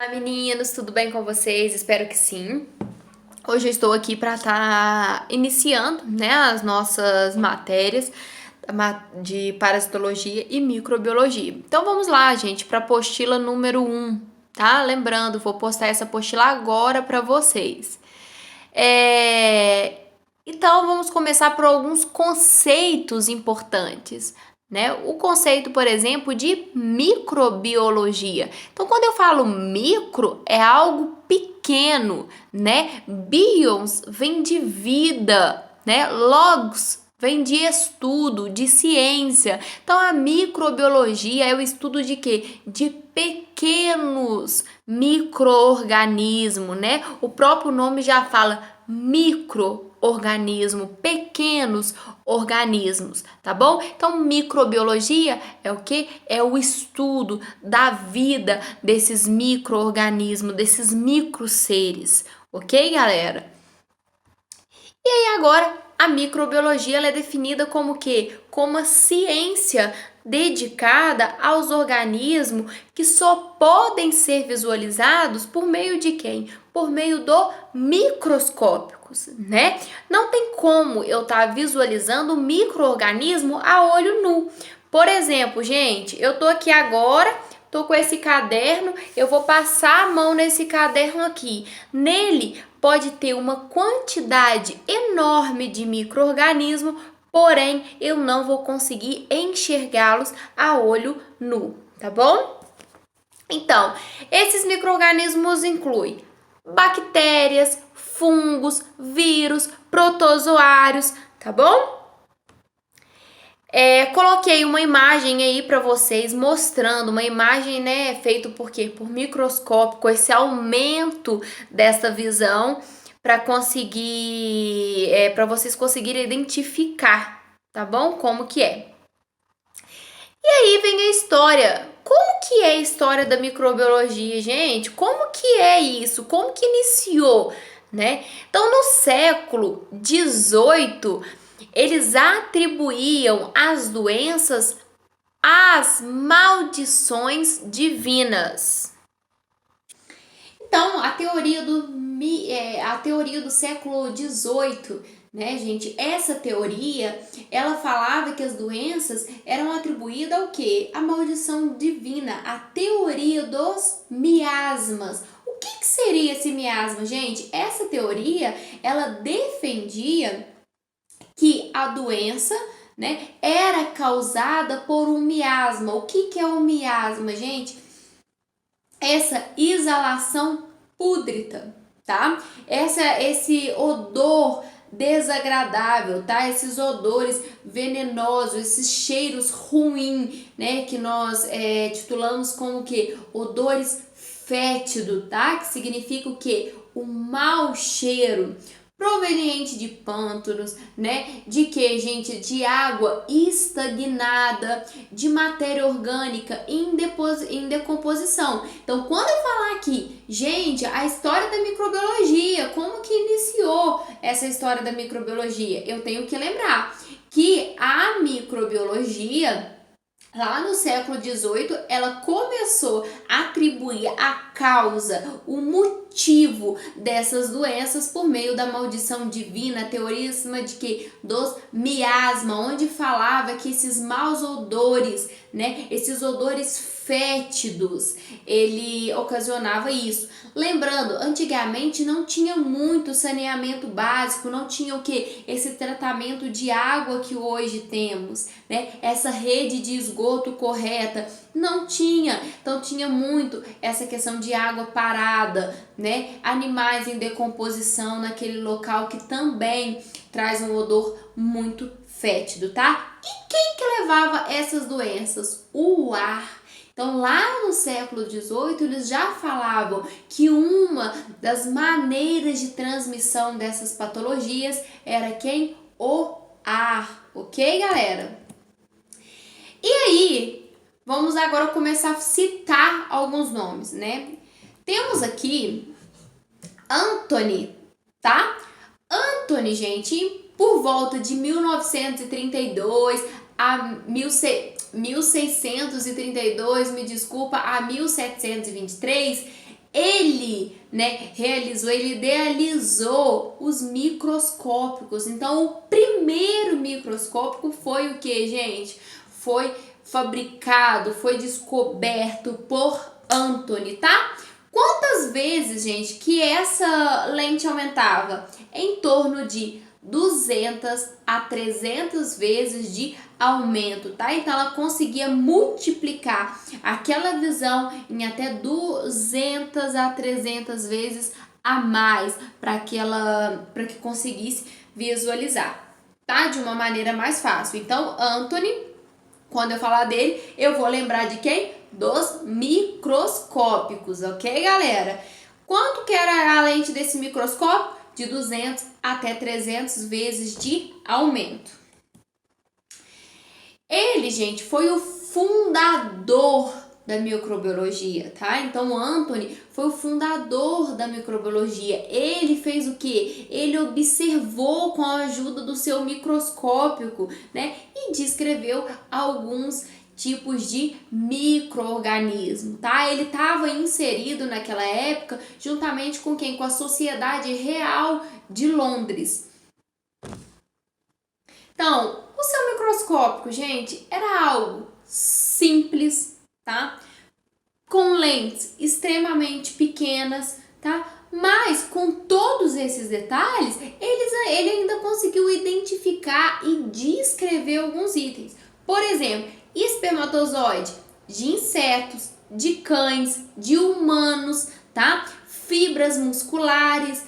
Olá meninos, tudo bem com vocês? Espero que sim. Hoje eu estou aqui para estar iniciando, né, as nossas matérias de parasitologia e microbiologia. Então vamos lá, gente, para a apostila número 1, tá? Lembrando, vou postar essa apostila agora para vocês. Então vamos começar por alguns conceitos importantes, né? O conceito, por exemplo, de microbiologia. Então, quando eu falo micro, é algo pequeno, né? Bios vem de vida, né? Logos vem de estudo, de ciência. Então, a microbiologia é o estudo de quê? De pequenos micro-organismos, né? O próprio nome já fala micro-organismo, pequenos organismos, tá bom? Então, microbiologia é o que? É o estudo da vida desses micro-organismos, desses micro-seres, ok, galera? E aí agora, a microbiologia ela é definida como o quê? Como a ciência dedicada aos organismos que só podem ser visualizados por meio de quem? Por meio do microscópicos, né? Não tem como eu estar visualizando o micro-organismo a olho nu. Por exemplo, gente, eu tô aqui agora, tô com esse caderno, eu vou passar a mão nesse caderno aqui. Nele pode ter uma quantidade enorme de micro-organismos, porém eu não vou conseguir enxergá-los a olho nu, tá bom? Então, esses micro-organismos incluem bactérias, fungos, vírus, protozoários, tá bom? Coloquei uma imagem aí para vocês mostrando uma imagem, né, feito por quê? Por microscópio, com esse aumento dessa visão para conseguir, para vocês conseguirem identificar, tá bom? Como que é. E aí vem a história. Como que é a história da microbiologia, gente? Como que é isso? Como que iniciou, né? Então, no século XVIII, eles atribuíam as doenças às maldições divinas. Então, a teoria do século XVIII, né, gente? Essa teoria, ela falava que as doenças eram atribuídas ao quê? A maldição divina, a teoria dos miasmas. O que seria esse miasma, gente? Essa teoria, ela defendia que a doença, né, era causada por um miasma. O que é um miasma, gente? Essa exalação púdrida, tá? Esse odor desagradável, tá? Esses odores venenosos, esses cheiros ruins, né? Que nós titulamos como que odores fétidos, tá? Que significa o que? O mau cheiro proveniente de pântanos, né? De que, gente? De água estagnada, de matéria orgânica em decomposição. Então, quando eu falar aqui, gente, a história da microbiologia, como que iniciou essa história da microbiologia? Eu tenho que lembrar que a microbiologia, lá no século XVIII, ela começou a atribuir a causa, o motivo dessas doenças por meio da maldição divina, a teoria de que dos miasma, onde falava que esses maus odores, né, esses odores fétidos, ele ocasionava isso. Lembrando, antigamente não tinha muito saneamento básico, não tinha o que? Esse tratamento de água que hoje temos, né? Essa rede de esgoto correta, não tinha. Então tinha muito essa questão de água parada, né? Animais em decomposição naquele local que também traz um odor muito fétido, tá? E quem que levava essas doenças? O ar. Então, lá no século XVIII, eles já falavam que uma das maneiras de transmissão dessas patologias era quem? O ar, ok, galera? E aí, vamos agora começar a citar alguns nomes, né? Temos aqui Anthony, tá? Anthony, gente, por volta de 1932 a 1632, me desculpa, a 1723, Ele, né, ele idealizou os microscópicos. Então, o primeiro microscópico foi o que, gente? Foi fabricado, foi descoberto por Anthony, tá? Quantas vezes, gente, que essa lente aumentava? Em torno de 200 a 300 vezes de aumento, tá? Então ela conseguia multiplicar aquela visão em até 200 a 300 vezes a mais para que conseguisse visualizar, tá? De uma maneira mais fácil. Então, Anthony, quando eu falar dele, eu vou lembrar de quem? Dos microscópicos, ok, galera? Quanto que era a lente desse microscópio? De 200 até 300 vezes de aumento. Ele, gente, foi o fundador da microbiologia, tá? Então, Anthony foi o fundador da microbiologia. Ele fez o quê? Ele observou com a ajuda do seu microscópio, né? E descreveu alguns tipos de micro-organismo, tá? Ele estava inserido naquela época juntamente com quem? Com a Sociedade Real de Londres. Então, o seu microscópio, gente, era algo simples, tá? Com lentes extremamente pequenas, tá? Mas com todos esses detalhes, ele ainda conseguiu identificar e descrever alguns itens. Por exemplo, espermatozoide de insetos, de cães, de humanos, tá? Fibras musculares,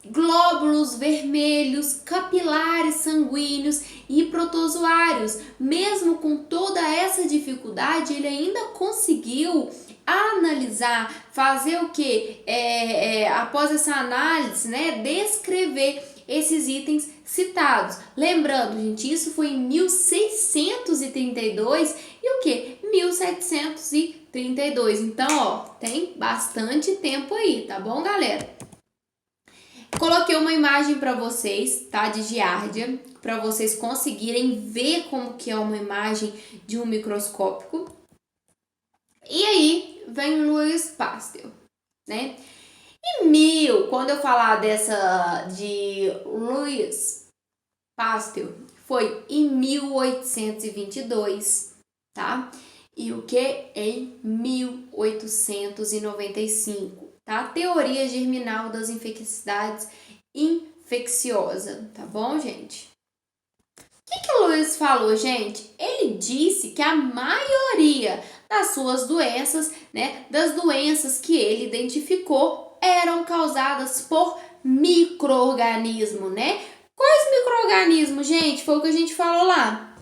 glóbulos vermelhos, capilares sanguíneos e protozoários. Mesmo com toda essa dificuldade, ele ainda conseguiu analisar, fazer o que? Após essa análise, né, descrever esses itens citados. Lembrando, gente, isso foi em 1632 e o que? 1732. Então, ó, tem bastante tempo aí, tá bom, galera? Coloquei uma imagem para vocês, tá, de giardia, para vocês conseguirem ver como que é uma imagem de um microscópio. E aí vem Louis Pasteur, né? Quando eu falar de Louis Pasteur, foi em 1822, tá? E o que? Em 1895. Tá? Teoria germinal das infecções infecciosas, tá bom, gente? O que o Louis falou, gente? Ele disse que a maioria das suas doenças, né, das doenças que ele identificou, eram causadas por micro-organismo, né? Quais micro-organismos, gente? Foi o que a gente falou lá.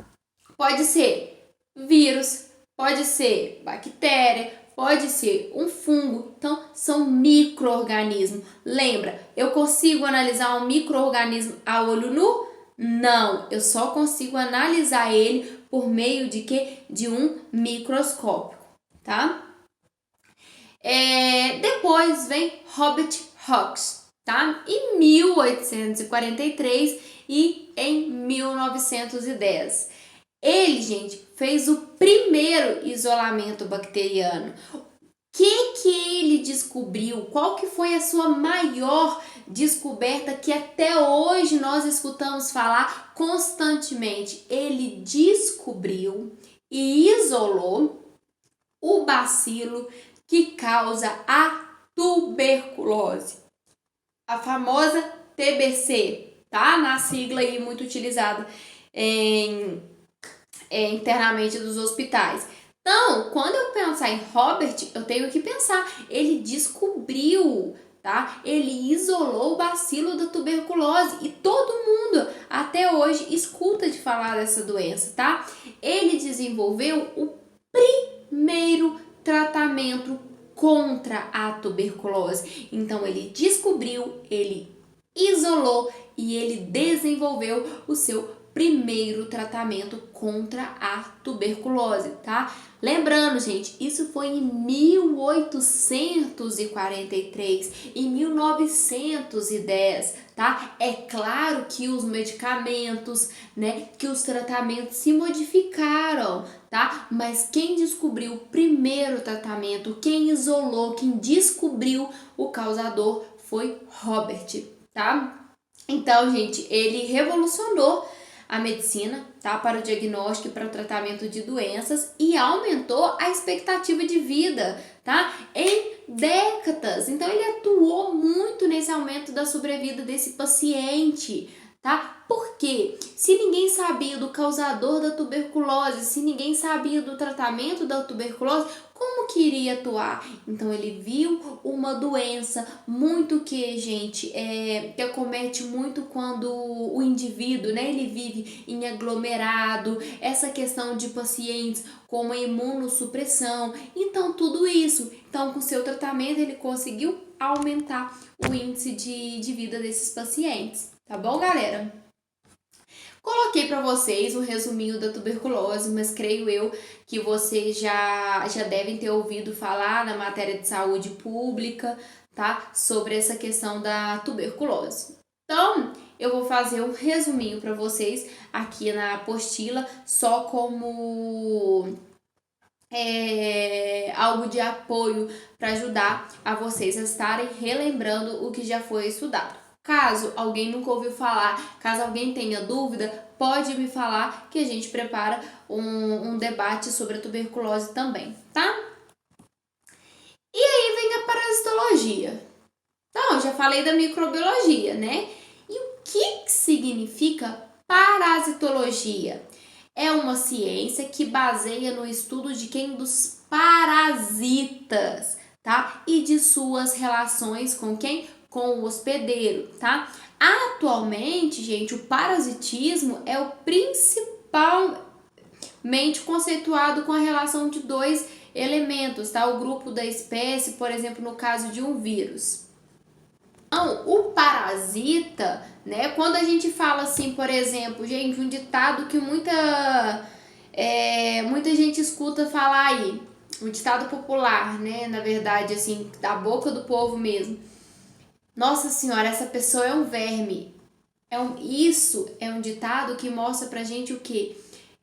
Pode ser vírus, pode ser bactéria, pode ser um fungo. Então, são micro-organismos. Lembra, eu consigo analisar um micro-organismo a olho nu? Não, eu só consigo analisar ele por meio de quê? De um microscópio, tá? Depois vem Robert Hooke, tá? Em 1843 e em 1910. Ele, gente, fez o primeiro isolamento bacteriano. O que ele descobriu? Qual que foi a sua maior descoberta que até hoje nós escutamos falar constantemente? Ele descobriu e isolou o bacilo que causa a tuberculose, a famosa TBC, tá? Na sigla aí muito utilizada internamente dos hospitais. Então, quando eu pensar em Robert, eu tenho que pensar, ele descobriu, tá? Ele isolou o bacilo da tuberculose e todo mundo até hoje escuta de falar dessa doença, tá? Ele desenvolveu o primeiro tratamento contra a tuberculose. Então, ele descobriu, ele isolou e ele desenvolveu o seu primeiro tratamento contra a tuberculose, tá? Lembrando, gente, isso foi em 1843, em 1910, tá? É claro que os medicamentos, né, que os tratamentos se modificaram, tá? Mas quem descobriu o primeiro tratamento, quem isolou, quem descobriu o causador foi Robert, tá? Então, gente, ele revolucionou a medicina, tá, para o diagnóstico e para o tratamento de doenças e aumentou a expectativa de vida, tá, em décadas. Então ele atuou muito nesse aumento da sobrevida desse paciente, tá? Porque se ninguém sabia do causador da tuberculose, se ninguém sabia do tratamento da tuberculose, como que iria atuar? Então ele viu uma doença muito que, gente, que acomete muito quando o indivíduo, né, ele vive em aglomerado, essa questão de pacientes com uma imunossupressão, então tudo isso. Então com seu tratamento ele conseguiu aumentar o índice de vida desses pacientes, tá bom, galera? Coloquei para vocês um resuminho da tuberculose, mas creio eu que vocês já devem ter ouvido falar na matéria de saúde pública, tá? Sobre essa questão da tuberculose. Então, eu vou fazer um resuminho para vocês aqui na apostila, só como algo de apoio para ajudar a vocês a estarem relembrando o que já foi estudado. Caso alguém nunca ouviu falar, caso alguém tenha dúvida, pode me falar que a gente prepara um debate sobre a tuberculose também, tá? E aí vem a parasitologia. Então, eu já falei da microbiologia, né? E o que significa parasitologia? É uma ciência que baseia no estudo de quem? Dos parasitas, tá? E de suas relações com quem? Com o hospedeiro, tá? Atualmente, gente, o parasitismo é o principalmente conceituado com a relação de dois elementos, tá? O grupo da espécie, por exemplo, no caso de um vírus. Então, o parasita, né? Quando a gente fala assim, por exemplo, gente, um ditado que muita gente escuta falar aí, um ditado popular, né? Na verdade, assim, da boca do povo mesmo. Nossa senhora, essa pessoa é um verme. Isso é um ditado que mostra pra gente o quê?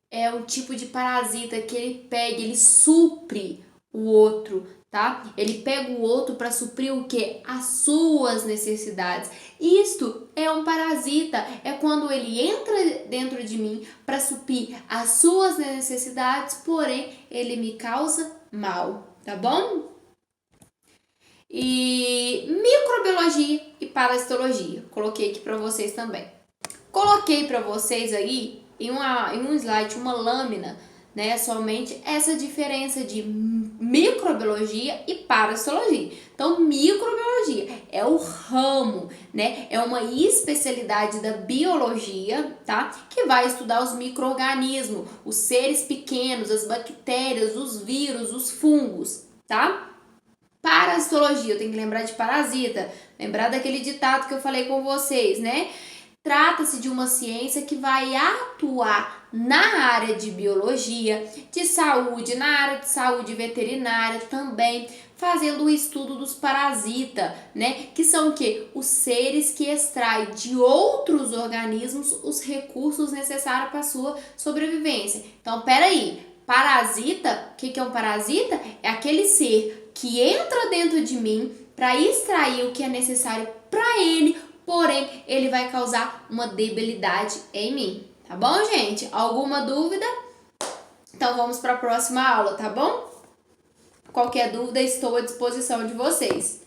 É um tipo de parasita que ele pega, ele supre o outro, tá? Ele pega o outro para suprir o quê? As suas necessidades. Isto é um parasita, é quando ele entra dentro de mim para suprir as suas necessidades, porém ele me causa mal, tá bom? E microbiologia e parasitologia, coloquei aqui para vocês também. Coloquei para vocês aí em um slide, uma lâmina, né, somente essa diferença de microbiologia e parasitologia. Então, microbiologia é o ramo, né, é uma especialidade da biologia, tá, que vai estudar os micro-organismos, os seres pequenos, as bactérias, os vírus, os fungos, tá? Parasitologia, eu tenho que lembrar de parasita, lembrar daquele ditado que eu falei com vocês, né? Trata-se de uma ciência que vai atuar na área de biologia, de saúde, na área de saúde veterinária também, fazendo o estudo dos parasitas, né? Que são o quê? Os seres que extraem de outros organismos os recursos necessários para a sua sobrevivência. Então, peraí, parasita, o que é um parasita? É aquele ser que entra dentro de mim para extrair o que é necessário para ele, porém ele vai causar uma debilidade em mim, tá bom, gente? Alguma dúvida? Então vamos para a próxima aula, tá bom? Qualquer dúvida, estou à disposição de vocês.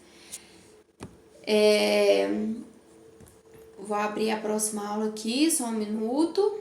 Vou abrir a próxima aula aqui, só um minuto.